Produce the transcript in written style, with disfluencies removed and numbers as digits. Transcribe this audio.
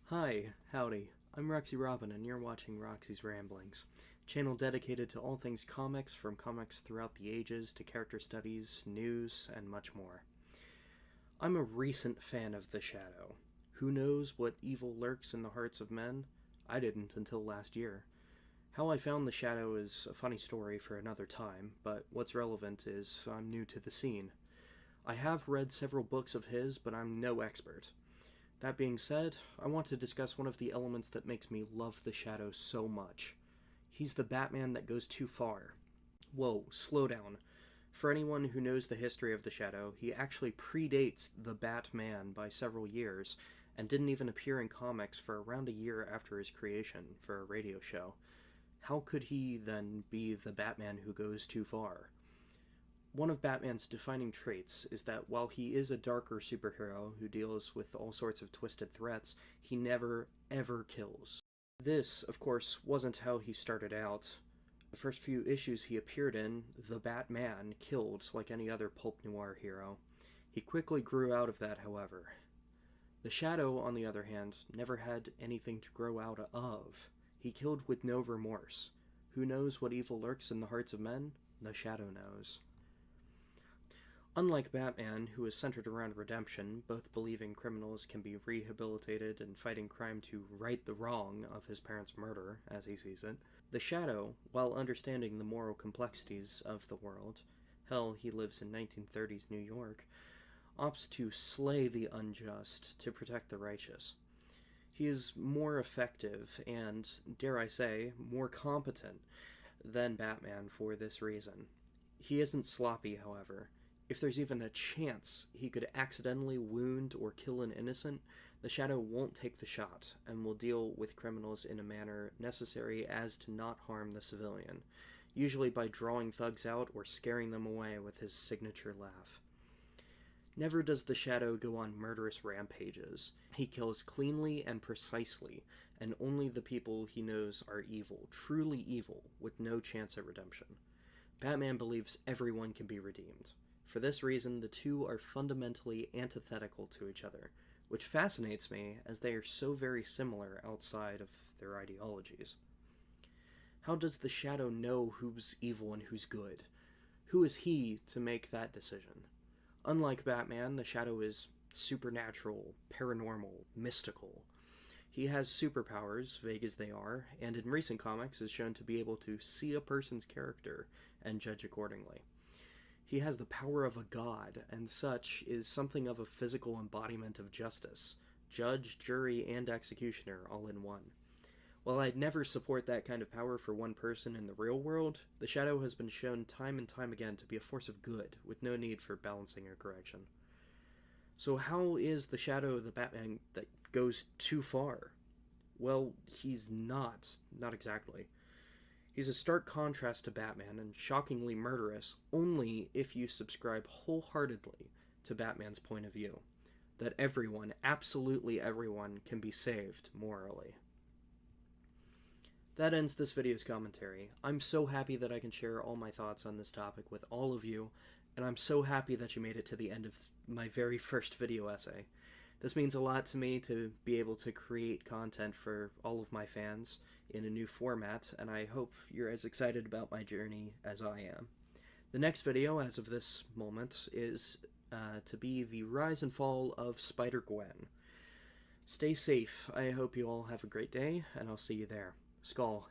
Hi, howdy. I'm Roxy Robin, and you're watching Roxy's Ramblings, a channel dedicated to all things comics, from comics throughout the ages to character studies, news, and much more. I'm a recent fan of The Shadow. Who knows what evil lurks in the hearts of men? I didn't until last year. How I found The Shadow is a funny story for another time, but what's relevant is I'm new to the scene. I have read several books of his, but I'm no expert. That being said, I want to discuss one of the elements that makes me love the Shadow so much. He's the Batman that goes too far. Whoa, slow down. For anyone who knows the history of the Shadow, he actually predates the Batman by several years and didn't even appear in comics for around a year after his creation for a radio show. How could he then be the Batman who goes too far? One of Batman's defining traits is that while he is a darker superhero who deals with all sorts of twisted threats, he never, ever kills. This, of course, wasn't how he started out. The first few issues he appeared in, the Batman killed like any other pulp noir hero. He quickly grew out of that, however. The Shadow, on the other hand, never had anything to grow out of. He killed with no remorse. Who knows what evil lurks in the hearts of men? The Shadow knows. Unlike Batman, who is centered around redemption, both believing criminals can be rehabilitated and fighting crime to right the wrong of his parents' murder, as he sees it, the Shadow, while understanding the moral complexities of the world, hell, he lives in 1930s New York, opts to slay the unjust to protect the righteous. He is more effective and, dare I say, more competent than Batman for this reason. He isn't sloppy, however. If there's even a chance he could accidentally wound or kill an innocent, the Shadow won't take the shot and will deal with criminals in a manner necessary as to not harm the civilian, usually by drawing thugs out or scaring them away with his signature laugh. Never does the Shadow go on murderous rampages. He kills cleanly and precisely, and only the people he knows are evil, truly evil, with no chance at redemption. Batman believes everyone can be redeemed. For this reason, the two are fundamentally antithetical to each other, which fascinates me as they are so very similar outside of their ideologies. How does the Shadow know who's evil and who's good? Who is he to make that decision? Unlike Batman, the Shadow is supernatural, paranormal, mystical. He has superpowers, vague as they are, and in recent comics is shown to be able to see a person's character and judge accordingly. He has the power of a god, and such is something of a physical embodiment of justice. Judge, jury, and executioner all in one. While I'd never support that kind of power for one person in the real world, the Shadow has been shown time and time again to be a force of good, with no need for balancing or correction. So how is the Shadow the Batman that goes too far? Well, he's not exactly. He's a stark contrast to Batman and shockingly murderous only if you subscribe wholeheartedly to Batman's point of view, that everyone, absolutely everyone, can be saved morally. That ends this video's commentary. I'm so happy that I can share all my thoughts on this topic with all of you, and I'm so happy that you made it to the end of my very first video essay. This means a lot to me to be able to create content for all of my fans in a new format, and I hope you're as excited about my journey as I am. The next video, as of this moment, is to be the rise and fall of Spider-Gwen. Stay safe. I hope you all have a great day, and I'll see you there. Skull.